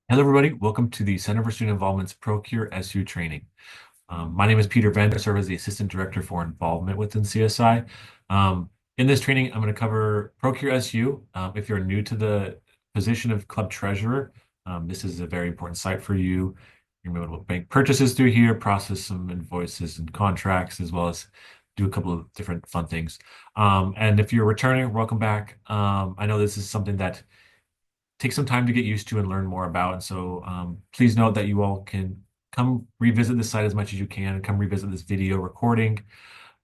Hello, everybody. Welcome to the Center for Student Involvement's Procure SU training. My name is Peter Vender. I serve as the Assistant Director for Involvement within CSI. In this training, I'm going to cover Procure SU. If you're new to the position of Club Treasurer, this is a very important site for you. You're going to be able to bank purchases through here, process some invoices and contracts, as well as do a couple of different fun things. And if you're returning, welcome back. I know this is something that take some time to get used to and learn more about. And so please note that you all can come revisit this site as much as you can, come revisit this video recording.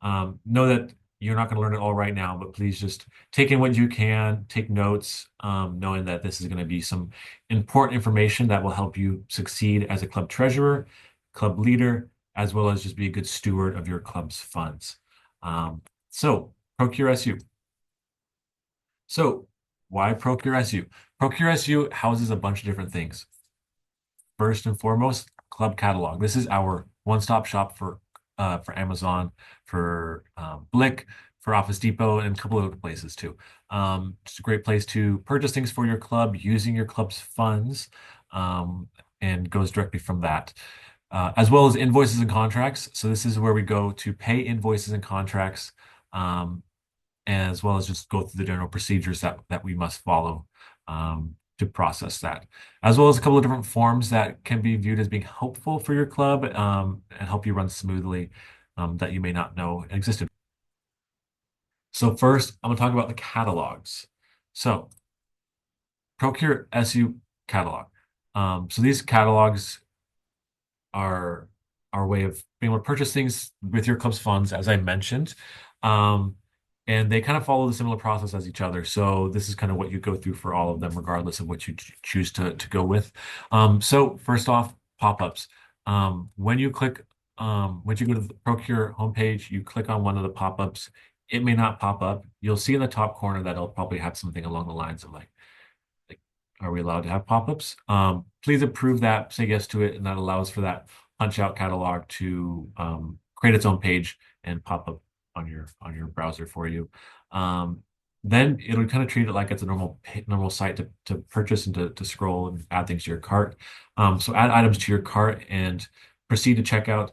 Know that you're not going to learn it all right now, but please just take in what you can, take notes, knowing that this is going to be some important information that will help you succeed as a club treasurer, club leader, as well as just be a good steward of your club's funds. So Procure SU. So why Procure SU? Procure SU houses a bunch of different things. First and foremost, Club Catalog. This is our one-stop shop for Amazon, for Blick, for Office Depot, and a couple of other places too. It's a great place to purchase things for your club using your club's funds, and goes directly from that. As well as invoices and contracts. So this is where we go to pay invoices and contracts, as well as just go through the general procedures that we must follow to process that, as well as a couple of different forms that can be viewed as being helpful for your club and help you run smoothly, that you may not know existed. So first, I'm going to talk about the catalogs. So Procure SU catalog. So these catalogs are our way of being able to purchase things with your club's funds, as I mentioned. And they kind of follow the similar process as each other. So this is kind of what you go through for all of them, regardless of what you choose to go with. So first off, pop-ups. When you go to the Procure homepage, you click on one of the pop-ups. It may not pop up. You'll see in the top corner that it'll probably have something along the lines of like are we allowed to have pop-ups? Please approve that, say yes to it, and that allows for that punch-out catalog to create its own page and pop up on your browser for you. Then it'll kind of treat it like it's a normal site to purchase and to scroll and add things to your cart. So add items to your cart and proceed to checkout.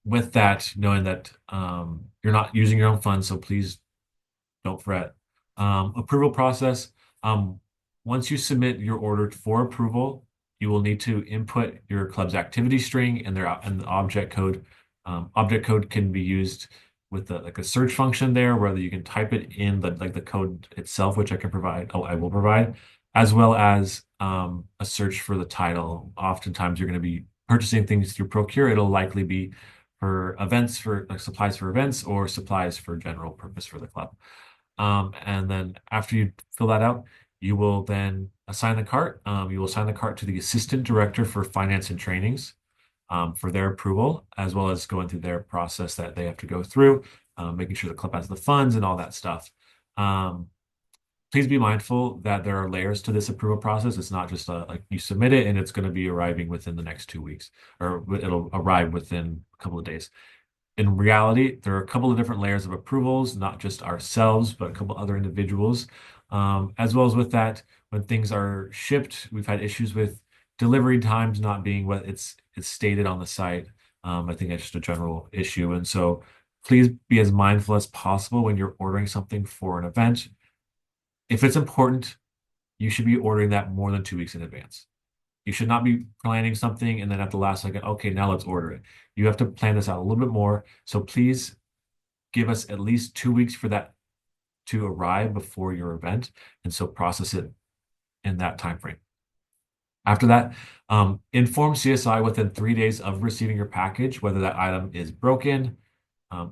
With that, knowing that you're not using your own funds, so please don't fret. Approval process. Once you submit your order for approval, you will need to input your club's activity string and the object code. Object code can be used with like a search function there, whether you can type it in the code itself, which I can provide. Oh, I will provide, as well as a search for the title. Oftentimes, you're going to be purchasing things through Procure. It'll likely be for events, for like supplies for events, or supplies for general purpose for the club. And then after you fill that out, you will then assign the cart. You will assign the cart to the Assistant Director for Finance and Trainings for their approval, as well as going through their process that they have to go through, making sure the club has the funds and all that stuff. Please be mindful that there are layers to this approval process. It's not just like you submit it and it's going to be arriving within the next 2 weeks, or it'll arrive within a couple of days. In reality, there are a couple of different layers of approvals, not just ourselves, but a couple other individuals. As well as with that, when things are shipped, we've had issues with delivery times not being what it's stated on the site. I think that's just a general issue. And so please be as mindful as possible when you're ordering something for an event. If it's important, you should be ordering that more than 2 weeks in advance. You should not be planning something and then at the last second, okay, now let's order it. You have to plan this out a little bit more. So please give us at least 2 weeks for that to arrive before your event. And so process it in that time frame. After that, inform CSI within 3 days of receiving your package, whether that item is broken,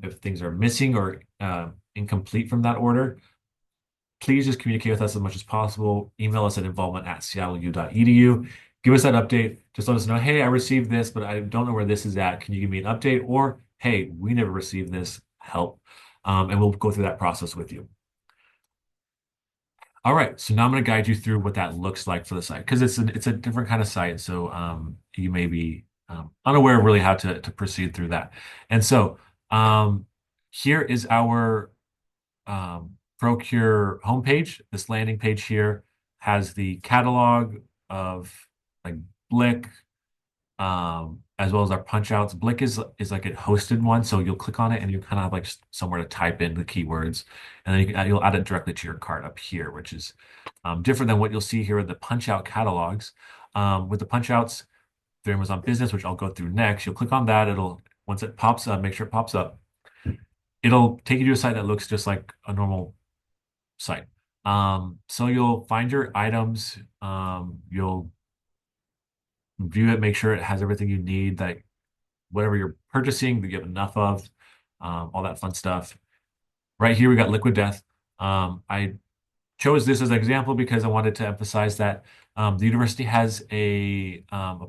if things are missing or incomplete from that order. Please just communicate with us as much as possible. Email us at involvement@seattleu.edu. Give us that update. Just let us know, hey, I received this, but I don't know where this is at. Can you give me an update? Or, hey, we never received this. Help. And we'll go through that process with you. All right, so now I'm going to guide you through what that looks like for the site, because it's a different kind of site, so you may be unaware of really how to proceed through that. And so here is our Procure homepage. This landing page here has the catalog of like Blick, as well as our punch outs. Blick is like a hosted one, so you'll click on it and you kind of have like somewhere to type in the keywords, and then you'll add it directly to your cart up here, which is different than what you'll see here with the punch out catalogs. With the punch outs through Amazon Business, which I'll go through next, you'll click on that. It'll once it pops up, make sure it pops up. It'll take you to a site that looks just like a normal site. So you'll find your items. You'll view it, make sure it has everything you need, that whatever you're purchasing, that you have enough of, all that fun stuff. Right here, we got Liquid Death. I chose this as an example because I wanted to emphasize that the university has a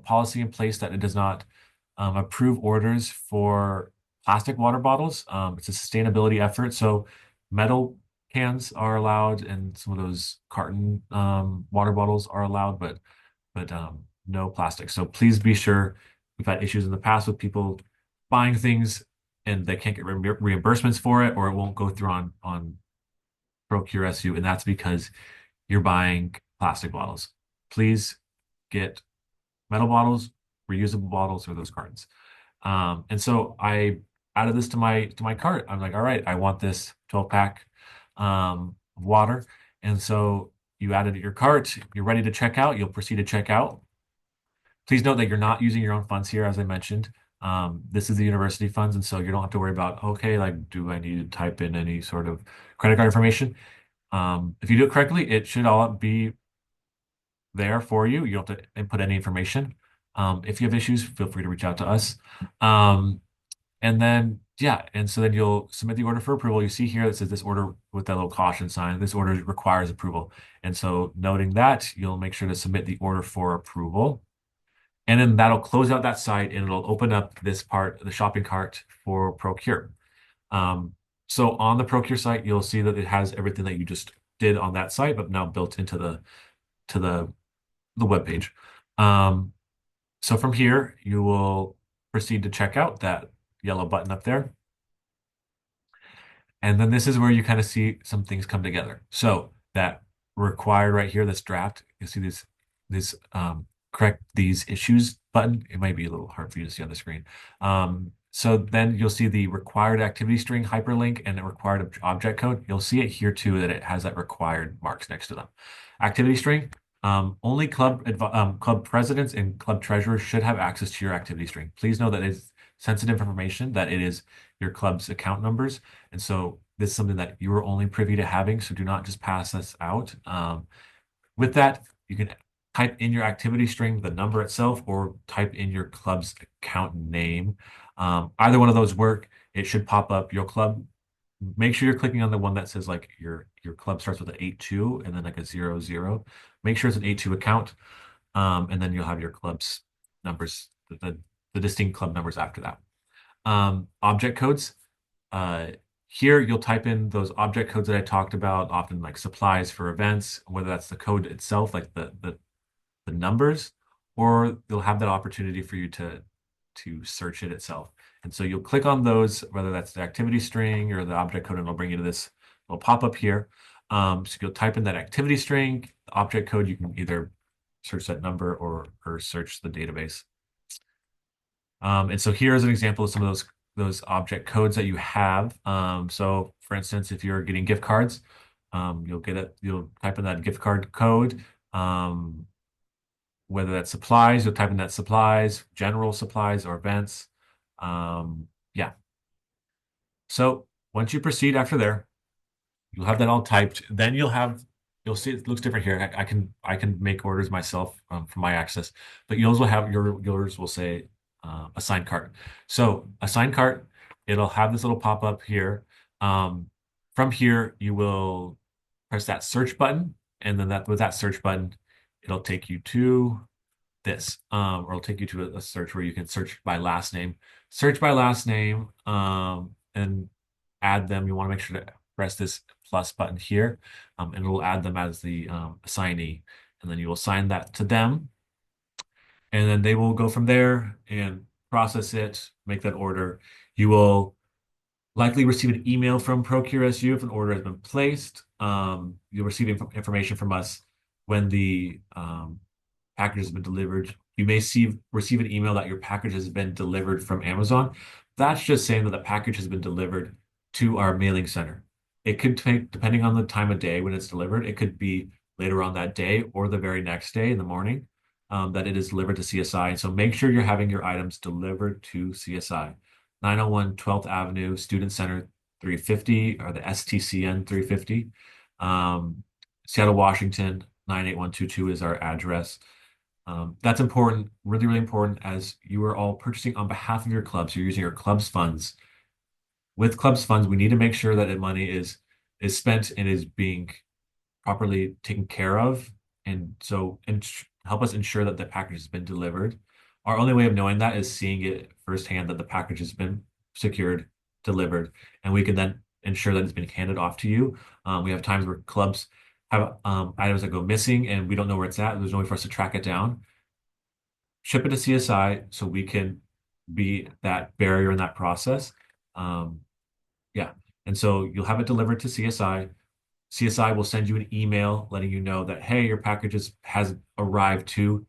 policy in place that it does not approve orders for plastic water bottles. It's a sustainability effort. So metal cans are allowed and some of those carton water bottles are allowed, but no plastic. So please be sure. We've had issues in the past with people buying things and they can't get reimbursements for it, or it won't go through on Procure SU, and that's because you're buying plastic bottles. Please get metal bottles, reusable bottles, or those cartons. And so I added this to my cart. I'm like, all right, I want this 12 pack of water. And so you add it to your cart. You're ready to check out. You'll proceed to check out. Please note that you're not using your own funds here, as I mentioned. This is the university funds, and so you don't have to worry about, okay, like, do I need to type in any sort of credit card information? If you do it correctly, it should all be there for you. You don't have to input any information. If you have issues, feel free to reach out to us. And then, yeah, and so then you'll submit the order for approval. You see here that says this order with that little caution sign, this order requires approval. And so noting that, you'll make sure to submit the order for approval. And then that'll close out that site and it'll open up this part, the shopping cart for Procure. So on the Procure site, you'll see that it has everything that you just did on that site, but now built into the web page. So from here, you will proceed to check out that yellow button up there. And then this is where you kind of see some things come together. So that required right here, this draft, you see this correct these issues button. It might be a little hard for you to see on the screen. So then you'll see the required activity string hyperlink and the required object code. You'll see it here too, that it has that required marks next to them. Activity string, only club presidents and club treasurers should have access to your activity string. Please know that it's sensitive information, that it is your club's account numbers. And so this is something that you are only privy to having, so do not just pass this out. With that, you can type in your activity string, the number itself, or type in your club's account name. Either one of those work. It should pop up your club. Make sure you're clicking on the one that says like your club starts with an 82 and then like a 00. Make sure it's an 82 account. And then you'll have your club's numbers, the distinct club numbers after that. Object codes. Here you'll type in those object codes that I talked about, often like supplies for events, whether that's the code itself, like the numbers, or they'll have that opportunity for you to search it itself. And so you'll click on those, whether that's the activity string or the object code, and it'll bring you to this little pop-up here. So you'll type in that activity string, the object code, you can either search that number or search the database. And so here's an example of some of those object codes that you have. So for instance, if you're getting gift cards, you'll type in that gift card code. Whether that's supplies, you'll type in that supplies, general supplies or events. Yeah. So once you proceed after there, you'll have that all typed. Then you'll see it looks different here. I can make orders myself from my access, but yours will have yours will say assign cart. So assign cart, it'll have this little pop up here. From here, you will press that search button, and then with that search button, it'll take you to this, or it'll take you to a search where you can search by last name. Search by last name, and add them. You want to make sure to press this plus button here, and it will add them as the assignee, and then you will assign that to them, and then they will go from there and process it, make that order. You will likely receive an email from ProcureSU if an order has been placed. You'll receive information from us when the package has been delivered. You may receive an email that your package has been delivered from Amazon. That's just saying that the package has been delivered to our mailing center. It could take, depending on the time of day when it's delivered, it could be later on that day or the very next day in the morning that it is delivered to CSI. And so make sure you're having your items delivered to CSI. 901 12th Avenue, Student Center 350, or the STCN 350. Seattle, Washington, 98122 is our address. That's important, really, really important, as you are all purchasing on behalf of your clubs. You're using your club's funds. With club's funds, we need to make sure that the money is spent and is being properly taken care of. And so help us ensure that the package has been delivered. Our only way of knowing that is seeing it firsthand that the package has been secured, delivered, and we can then ensure that it's been handed off to you. We have times where clubs have items that go missing and we don't know where it's at. There's no way for us to track it down. Ship it to CSI so we can be that barrier in that process. Um, yeah. And so you'll have it delivered to CSI. CSI will send you an email letting you know that, hey, your package has arrived to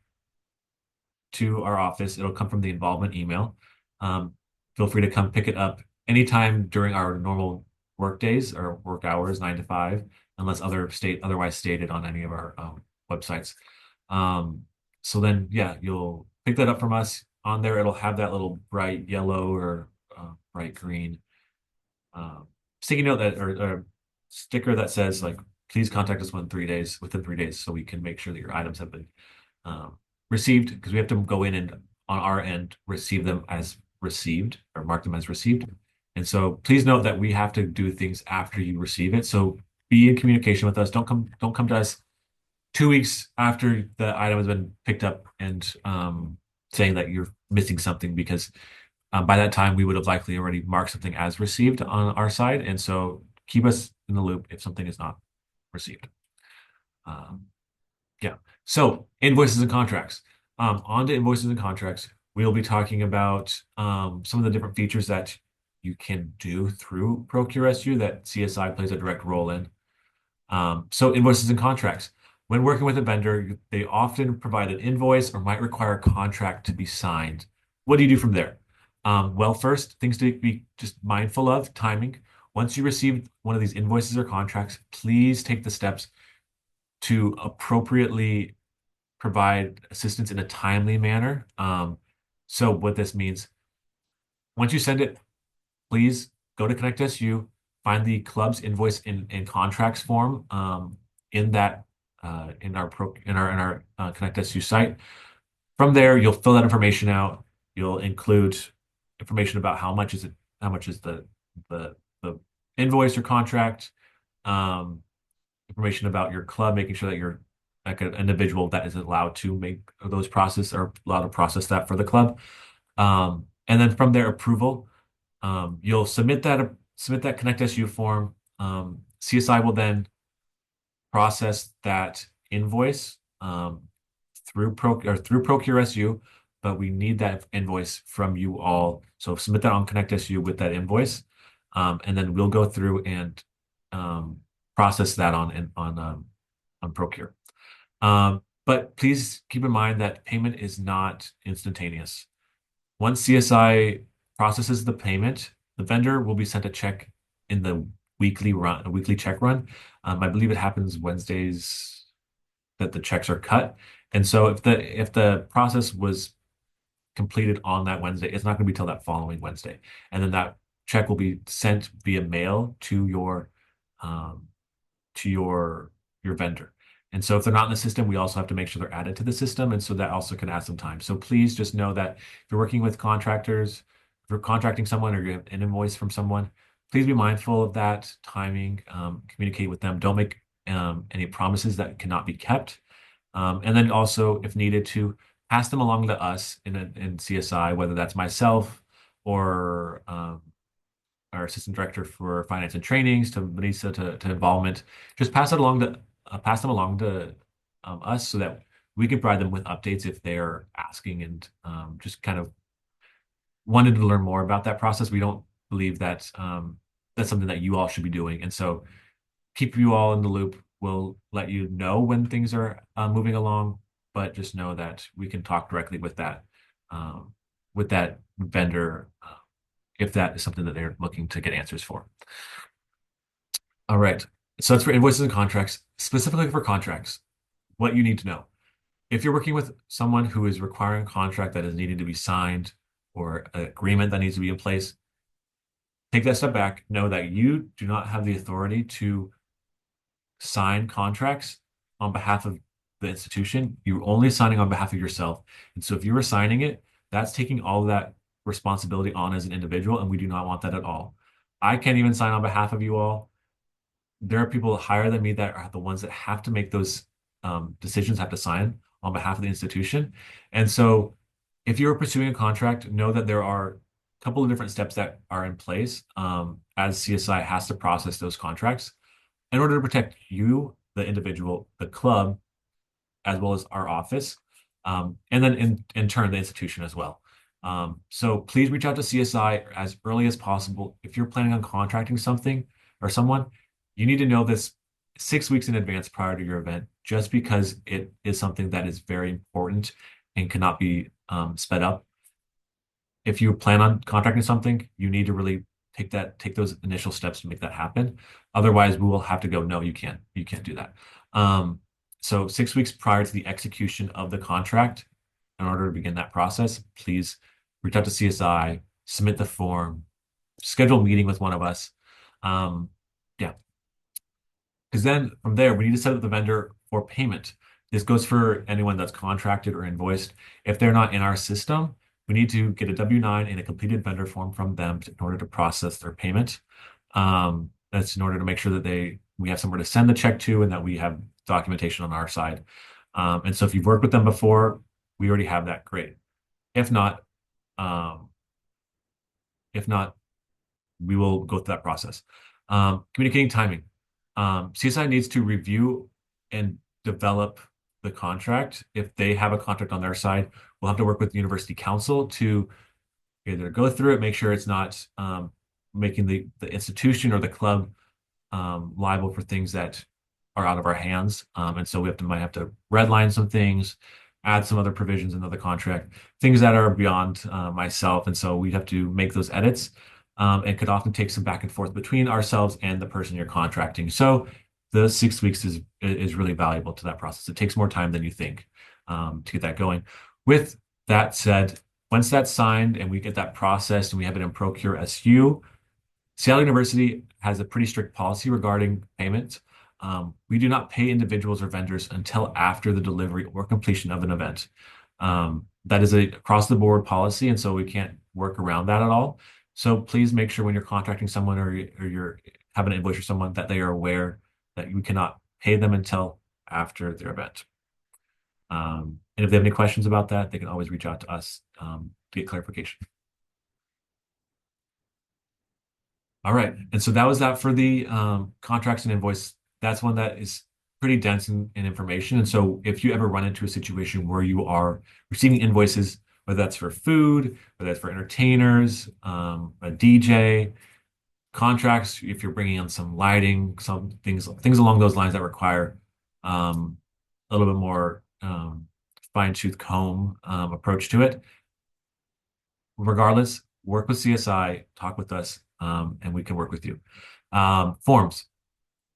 our office. It'll come from the involvement email. Feel free to come pick it up anytime during our normal work days or work hours, 9 to 5, unless otherwise stated on any of our websites. So then, yeah, you'll pick that up from us. On there, it'll have that little bright yellow or bright green sticky note or sticker that says like, please contact us within 3 days, so we can make sure that your items have been received, because we have to go in and on our end receive them as received or mark them as received. And so please note that we have to do things after you receive it. So be in communication with us. Don't come to us 2 weeks after the item has been picked up and saying that you're missing something, because by that time we would have likely already marked something as received on our side. And so keep us in the loop if something is not received. Yeah. So invoices and contracts. On to invoices and contracts. We'll be talking about some of the different features that you can do through ProcureSU that CSI plays a direct role in. So invoices and contracts. When working with a vendor, they often provide an invoice or might require a contract to be signed. What do you do from there? Well, first, things to be just mindful of: timing. Once you receive one of these invoices or contracts, please take the steps to appropriately provide assistance in a timely manner. So what this means, once you send it, please go to Connect SU, find the club's invoice in contracts form in that in our Connect SU site. From there, you'll fill that information out. You'll include information about how much is the invoice or contract, information about your club, making sure that you're like an individual that is allowed to make those process or allowed to process that for the club. And then from there, approval. You'll submit that Connect SU form. CSI will then process that invoice through Procure SU, but we need that invoice from you all. So submit that on Connect SU with that invoice, and then we'll go through and process that on Procure. But please keep in mind that payment is not instantaneous. Once CSI processes the payment, the vendor will be sent a check in the weekly check run. I believe it happens Wednesdays that the checks are cut. And so if the process was completed on that Wednesday, it's not going to be till that following Wednesday. And then that check will be sent via mail to your vendor. And so if they're not in the system, we also have to make sure they're added to the system. And so that also can add some time. So please just know that if you're working with contractors, if you're contracting someone or you have an invoice from someone, please be mindful of that timing, communicate with them. Don't make any promises that cannot be kept. And then also, if needed, to pass them along to us in CSI, whether that's myself or our assistant director for finance and trainings, to Vanessa, to involvement. Just pass them along to us so that we can provide them with updates if they're asking and just kind of wanted to learn more about that process. We don't believe that that's something that you all should be doing. And so keep you all in the loop. we'll let you know when things are moving along, but just know that we can talk directly with that vendor if that is something that they're looking to get answers for. All right. So that's for invoices and contracts. Specifically for contracts, what you need to know. If you're working with someone who is requiring a contract that is needing to be signed or an agreement that needs to be in place, take that step back. Know that you do not have the authority to sign contracts on behalf of the institution. You're only signing on behalf of yourself. And so if you were signing it, that's taking all of that responsibility on as an individual, and we do not want that at all. I can't even sign on behalf of you all. There are people higher than me that are the ones that have to make those decisions, have to sign on behalf of the institution. And so if you're pursuing a contract, know that there are a couple of different steps that are in place as CSI has to process those contracts in order to protect you, the individual, the club, as well as our office, and then in turn, the institution as well. So please reach out to CSI as early as possible. If you're planning on contracting something or someone, you need to know this 6 weeks in advance prior to your event, just because it is something that is very important and cannot be sped up. If you plan on contracting something, you need to really take those initial steps to make that happen. Otherwise, we will have to go, no, you can't do that. So 6 weeks prior to the execution of the contract, in order to begin that process, please reach out to CSI, submit the form, schedule a meeting with one of us. Yeah. Because then from there, we need to set up the vendor for payment. This goes for anyone that's contracted or invoiced. If they're not in our system, we need to get a W-9 and a completed vendor form from them in order to process their payment. That's in order to make sure that we have somewhere to send the check to and that we have documentation on our side. And so if you've worked with them before, we already have that. Great. If not, um, if not, we will go through that process. Communicating timing. CSI needs to review and develop the contract. If they have a contract on their side, we'll have to work with the university council to either go through it, make sure it's not making the institution or the club liable for things that are out of our hands. And so might have to redline some things, add some other provisions in the contract, things that are beyond myself. And so we have to make those edits. And could often take some back and forth between ourselves and the person you're contracting. So the 6 weeks is really valuable to that process. It takes more time than you think to get that going. With that said, once that's signed and we get that processed and we have it in Procure SU, Seattle University has a pretty strict policy regarding payment. We do not pay individuals or vendors until after the delivery or completion of an event. That is a across the board policy, and so we can't work around that at all. So please make sure when you're contracting someone or you're having an invoice for someone that they are aware that you cannot pay them until after their event. And if they have any questions about that, they can always reach out to us to get clarification. All right. And so that was that for the contracts and invoice. That's one that is pretty dense in information. And so if you ever run into a situation where you are receiving invoices, whether that's for food, whether that's for entertainers, a DJ, contracts, if you're bringing in some lighting, some things along those lines that require a little bit more fine-tooth comb approach to it. Regardless, work with CSI, talk with us, and we can work with you. Forms.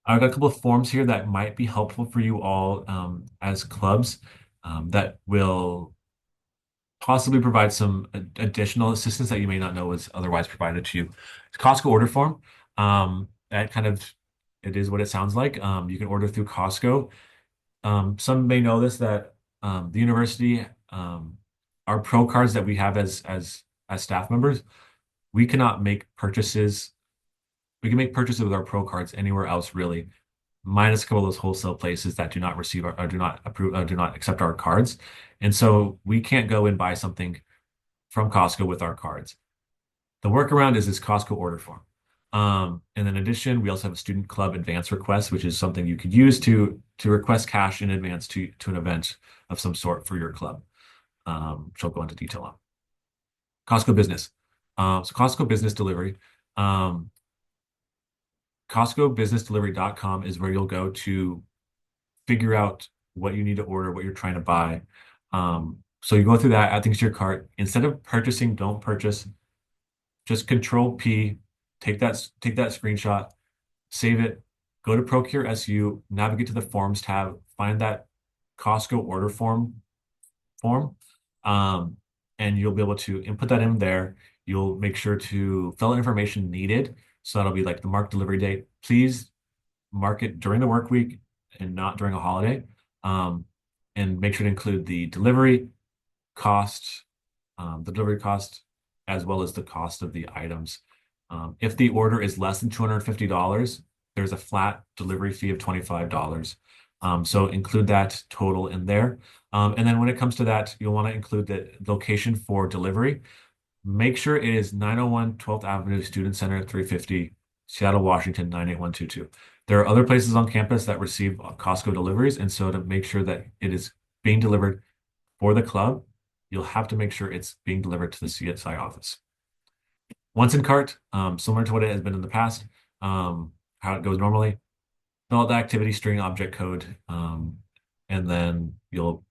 I've got a couple of forms here that might be helpful for you all as clubs that will possibly provide some additional assistance that you may not know was otherwise provided to you. Costco order form. It is what it sounds like. You can order through Costco. Some may know this, that the university, our pro cards that we have as staff members, we cannot make purchases. We can make purchases with our pro cards anywhere else, really, minus a couple of those wholesale places that do not receive or do not approve or do not accept our cards. And so we can't go and buy something from Costco with our cards. The workaround is this Costco order form. And then in addition, we also have a student club advance request, which is something you could use to request cash in advance to an event of some sort for your club, which I'll go into detail on. Costco Business. So Costco Business Delivery. CostcoBusinessDelivery.com is where you'll go to figure out what you need to order, what you're trying to buy. So you go through that, add things to your cart. Instead of purchasing, don't purchase. Just Control P, take that screenshot, save it, go to Procure SU, navigate to the Forms tab, find that Costco order form, um, and you'll be able to input that in there. You'll make sure to fill out information needed. So that'll be like the marked delivery date. Please mark it during the work week and not during a holiday. Um, and make sure to include cost, the delivery cost, as well as the cost of the items. If the order is less than $250, there's a flat delivery fee of $25. So include that total in there. And then when it comes to that, you'll want to include the location for delivery. Make sure it is 901 12th Avenue, Student Center, 350, Seattle, Washington, 98122. There are other places on campus that receive Costco deliveries, and so to make sure that it is being delivered for the club, you'll have to make sure it's being delivered to the CSI office. Once in cart, similar to what it has been in the past, how it goes normally, fill out the activity string object code, and then you'll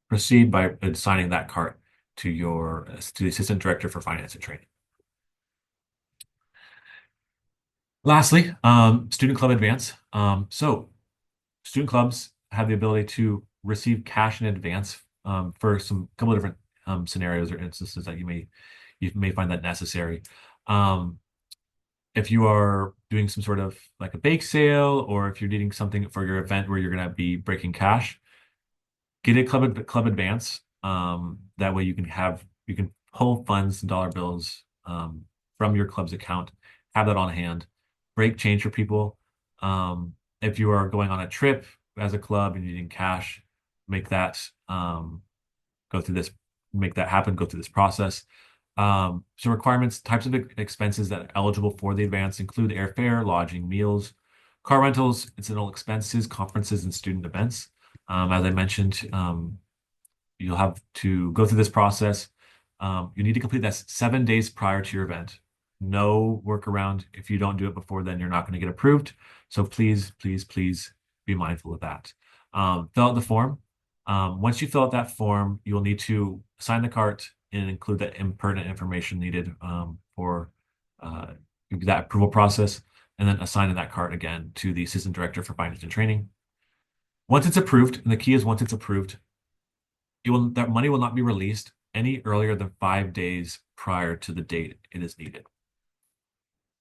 proceed by assigning that cart to the assistant director for finance and training. Lastly, student club advance. So student clubs have the ability to receive cash in advance for some couple of different scenarios or instances that you may find that necessary. If you are doing some sort of like a bake sale, or if you're needing something for your event where you're going to be breaking cash, get a club advance. That way you can pull funds and dollar bills from your club's account, have that on hand, break change for people. If you are going on a trip as a club and needing cash, make that go through this, make that happen, go through this process. So requirements, types of expenses that are eligible for the advance include airfare, lodging, meals, car rentals, incidental expenses, conferences, and student events. As I mentioned, you'll have to go through this process. You need to complete that 7 days prior to your event. No workaround. If you don't do it before then, you're not going to get approved. So please, please, please be mindful of that. Fill out the form. Once you fill out that form, you'll need to sign the cart and include the pertinent information needed for that approval process, and then assign that cart again to the assistant director for finance and training. Once it's approved, and the key is once it's approved, that money will not be released any earlier than 5 days prior to the date it is needed.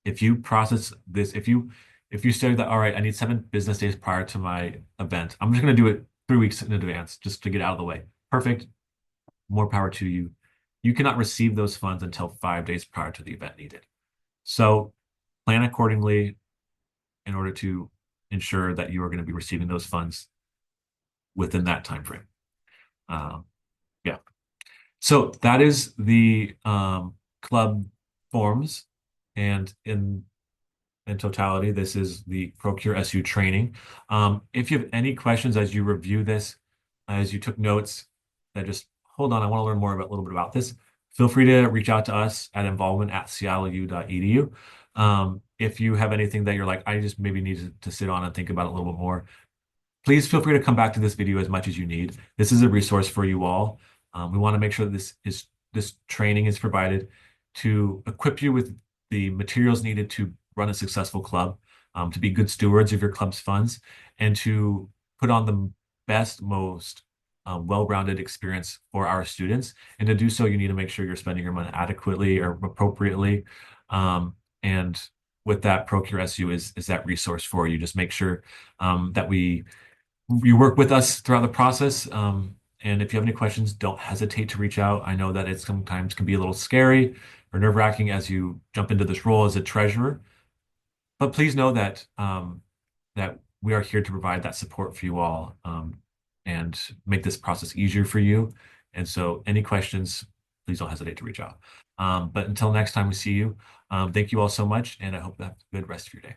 If you process this, if you say that, all right, I need 7 business days prior to my event, I'm just going to do it 3 weeks in advance just to get out of the way. Perfect. More power to you. You cannot receive those funds until 5 days prior to the event needed. So plan accordingly in order to ensure that you are going to be receiving those funds within that time frame. Yeah. So that is the club forms, and in totality, this is the Procure SU training. If you have any questions as you review this, as you took notes, that just hold on, I want to learn more about a little bit about this. Feel free to reach out to us at involvement@seattleu.edu. If you have anything that you're like, I just maybe need to sit on and think about it a little bit more, please feel free to come back to this video as much as you need. This is a resource for you all. We want to make sure that this training is provided to equip you with the materials needed to run a successful club, to be good stewards of your club's funds, and to put on the best, most well-rounded experience for our students. And to do so, you need to make sure you're spending your money adequately or appropriately. And with that, Procure SU is that resource for you. Just make sure that you work with us throughout the process. And if you have any questions, don't hesitate to reach out. I know that it sometimes can be a little scary or nerve-wracking as you jump into this role as a treasurer. But please know that that we are here to provide that support for you all, and make this process easier for you. And so any questions, please don't hesitate to reach out. But until next time we see you, thank you all so much, and I hope you have a good rest of your day.